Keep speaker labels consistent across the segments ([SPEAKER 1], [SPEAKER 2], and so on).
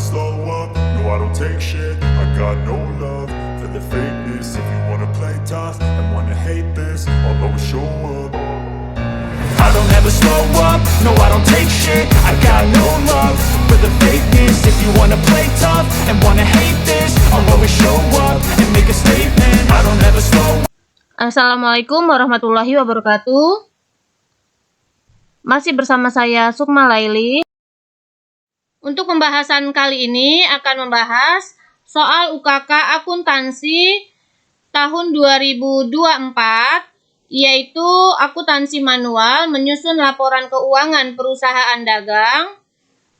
[SPEAKER 1] slow up, no I don't take shit. I got no love for the fakeness. If you wanna play tough and wanna hate this, I'll always show up. I don't ever slow up, no I don't take shit. I got no love for the fakeness. If you wanna play tough and wanna hate this, I'll always show up and make a statement. I don't ever slow up.
[SPEAKER 2] Assalamualaikum warahmatullahi wabarakatuh. Masih bersama saya Sukma Laili. Untuk pembahasan kali ini akan membahas soal UKK akuntansi tahun 2024, yaitu akuntansi manual menyusun laporan keuangan perusahaan dagang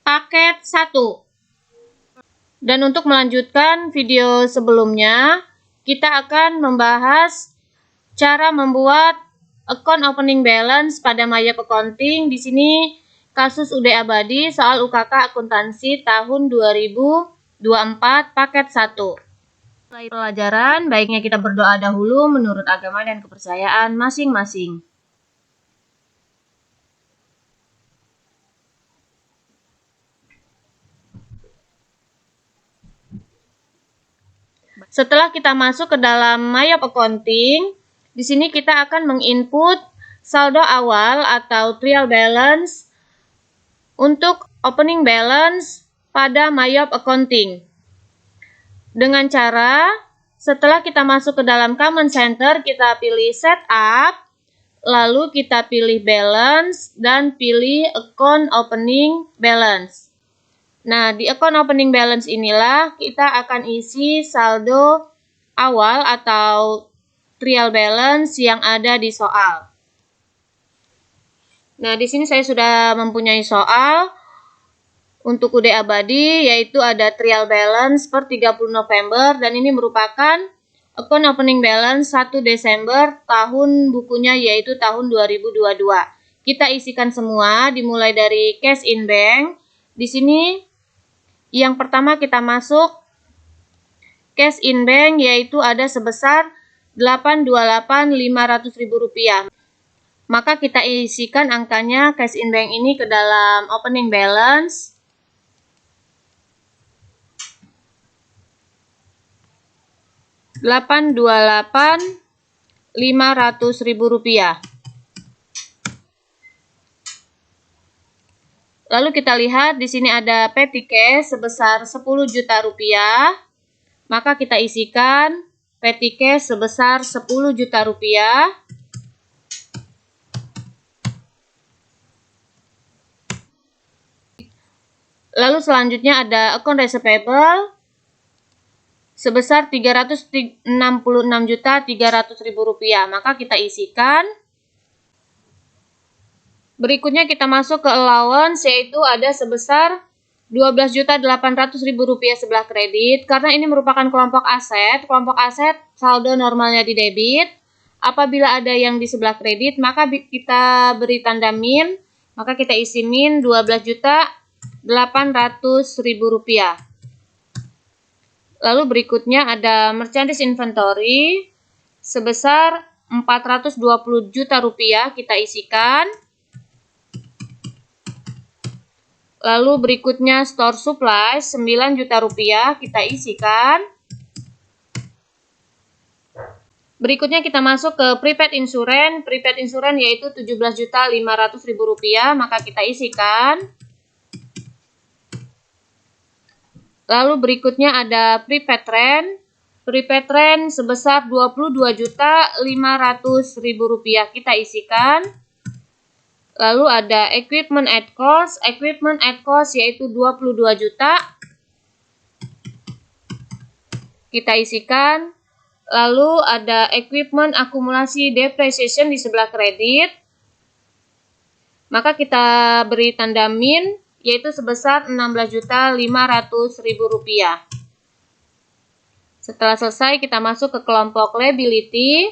[SPEAKER 2] paket 1. Dan untuk melanjutkan video sebelumnya, kita akan membahas cara membuat account opening balance pada Mayap Accounting. Di sini kasus UD Abadi soal UKK akuntansi tahun 2024 paket 1. Mulai pelajaran, baiknya kita berdoa dahulu menurut agama dan kepercayaan masing-masing. Setelah kita masuk ke dalam Mayap Accounting, di sini kita akan menginput saldo awal atau trial balance untuk opening balance pada Mayap Accounting. Dengan cara, setelah kita masuk ke dalam Command Center, kita pilih Setup, lalu kita pilih Balance, dan pilih Account Opening Balance. Nah, di Account Opening Balance inilah kita akan isi saldo awal atau trial balance yang ada di soal. Nah, di sini saya sudah mempunyai soal untuk UD Abadi, yaitu ada trial balance per 30 November, dan ini merupakan account opening balance 1 Desember tahun bukunya, yaitu tahun 2022. Kita isikan semua, dimulai dari cash in bank. Di sini yang pertama kita masuk cash in bank, yaitu ada sebesar Rp828.500.000. Maka kita isikan angkanya cash in bank ini ke dalam opening balance. Rp828.500.000. Lalu kita lihat di sini ada petty cash sebesar Rp10 juta. Maka kita isikan petty cash sebesar Rp10 juta. Lalu selanjutnya ada account receivable sebesar Rp366.300.000. Maka kita isikan. Berikutnya kita masuk ke allowance, yaitu ada sebesar Rp12.800.000 sebelah kredit. Karena ini merupakan kelompok aset saldo normalnya di debit. Apabila ada yang di sebelah kredit, maka kita beri tanda min. Maka kita isi min Rp12.800.000. Lalu berikutnya ada merchandise inventory sebesar Rp420 juta, kita isikan. Lalu berikutnya store supply Rp9 juta, kita isikan. Berikutnya kita masuk ke prepaid insurance. Prepaid insurance yaitu Rp17.500.000, maka kita isikan. Lalu berikutnya ada prepaid rent. Prepaid rent sebesar Rp22.500.000, kita isikan. Lalu ada equipment at cost. Equipment at cost yaitu Rp22 juta, kita isikan. Lalu ada equipment akumulasi depreciation di sebelah kredit. Maka kita beri tanda min, yaitu sebesar Rp16.500.000. Setelah selesai, kita masuk ke kelompok liability.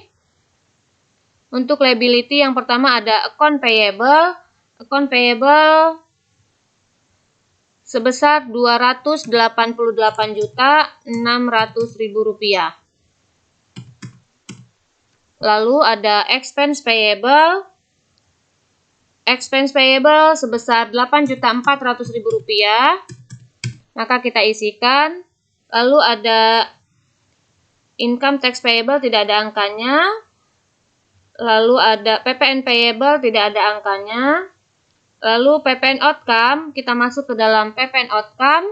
[SPEAKER 2] Untuk liability yang pertama ada account payable. Account payable sebesar Rp288.600.000. Lalu ada expense payable. Expense payable sebesar Rp8.400.000. maka kita isikan. Lalu ada income tax payable, tidak ada angkanya. Lalu ada PPN payable, tidak ada angkanya. Lalu PPN outcome, kita masuk ke dalam PPN outcome.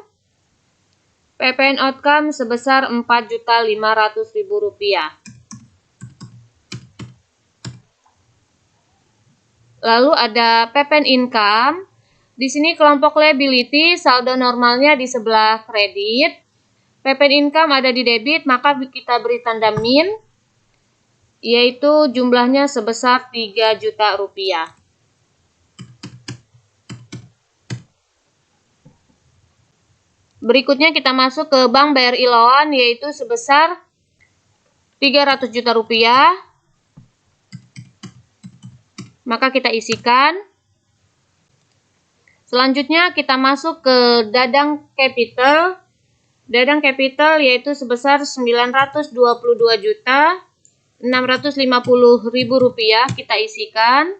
[SPEAKER 2] PPN outcome sebesar Rp4.500.000. Lalu ada PPN income. Di sini kelompok liability, saldo normalnya di sebelah kredit. PPN income ada di debit, maka kita beri tanda min, yaitu jumlahnya sebesar Rp3 juta. Berikutnya kita masuk ke Bank BRI Loan, yaitu sebesar Rp300 juta. Maka kita isikan. Selanjutnya kita masuk ke Dadang Capital. Dadang Capital yaitu sebesar Rp922.650.000, kita isikan.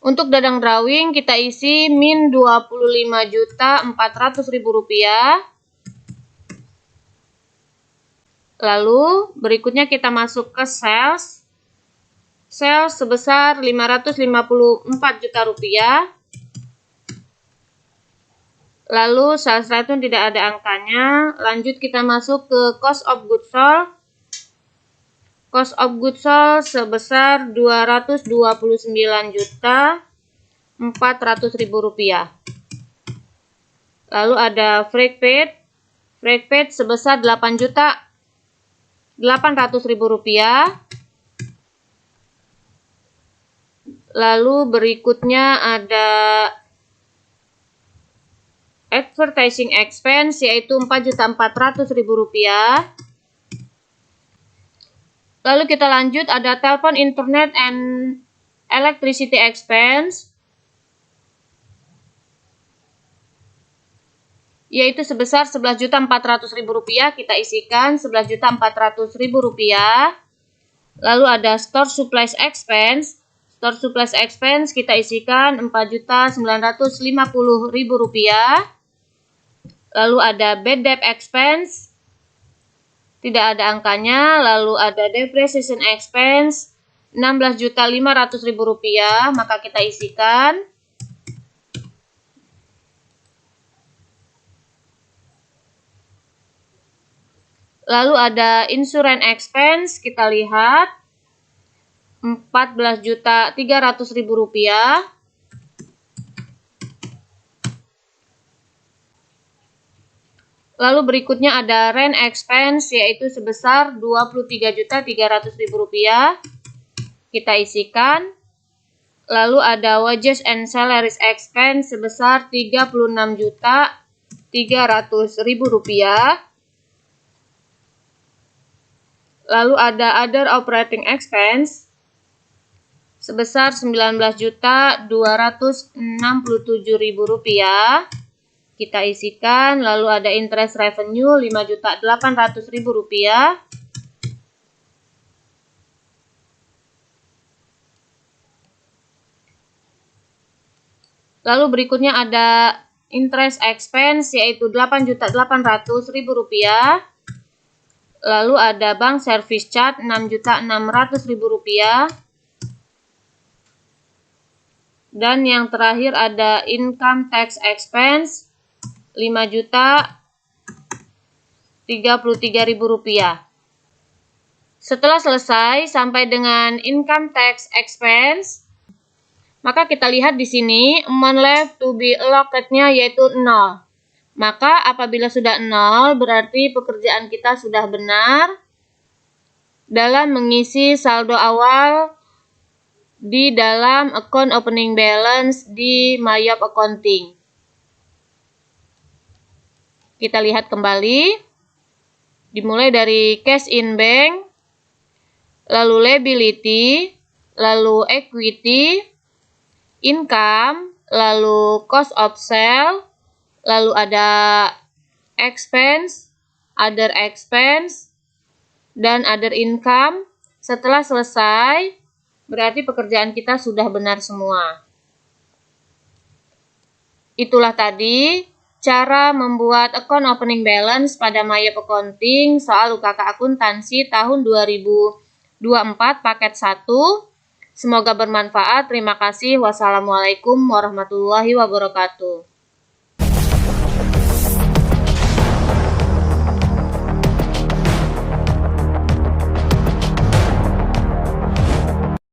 [SPEAKER 2] Untuk Dadang Drawing kita isi min Rp25.400.000. Lalu berikutnya kita masuk ke sales. Sales sebesar Rp554 juta. Lalu sales return tidak ada angkanya. Lanjut kita masuk ke cost of goods sold. Cost of goods sold sebesar Rp229.400.000. Lalu ada freight paid. Freight paid sebesar Rp8.800.000. Lalu berikutnya ada advertising expense, yaitu Rp4.400.000. Lalu kita lanjut, ada telepon, internet, and electricity expense, yaitu sebesar Rp11.400.000. Kita isikan Rp11.400.000. Lalu ada store supplies expense. Store supplies expense kita isikan Rp4.950.000. Lalu ada bad debt expense, tidak ada angkanya. Lalu ada depreciation expense Rp16.500.000, maka kita isikan. Lalu ada insurance expense, kita lihat Rp14.300.000. Lalu berikutnya ada rent expense, yaitu sebesar Rp23.300.000. Kita isikan. Lalu ada wages and salaries expense sebesar Rp36.300.000. Lalu ada other operating expense sebesar Rp19.267.000. Kita isikan. Lalu ada interest revenue Rp5.800.000. Lalu berikutnya ada interest expense, yaitu Rp8.800.000. Lalu ada bank service charge Rp6.600.000. Dan yang terakhir ada income tax expense Rp5.033.000. Setelah selesai sampai dengan income tax expense, maka kita lihat di sini amount left to be allocate-nya yaitu 0. Maka apabila sudah 0, berarti pekerjaan kita sudah benar dalam mengisi saldo awal di dalam account opening balance di Mayop Accounting. Kita lihat kembali. Dimulai dari cash in bank, lalu liability, lalu equity, income, lalu cost of sale, lalu ada expense, other expense, dan other income. Setelah selesai, berarti pekerjaan kita sudah benar semua. Itulah tadi cara membuat account opening balance pada Mayap Accounting soal UKK akuntansi tahun 2024 paket 1. Semoga bermanfaat. Terima kasih. Wassalamualaikum warahmatullahi wabarakatuh.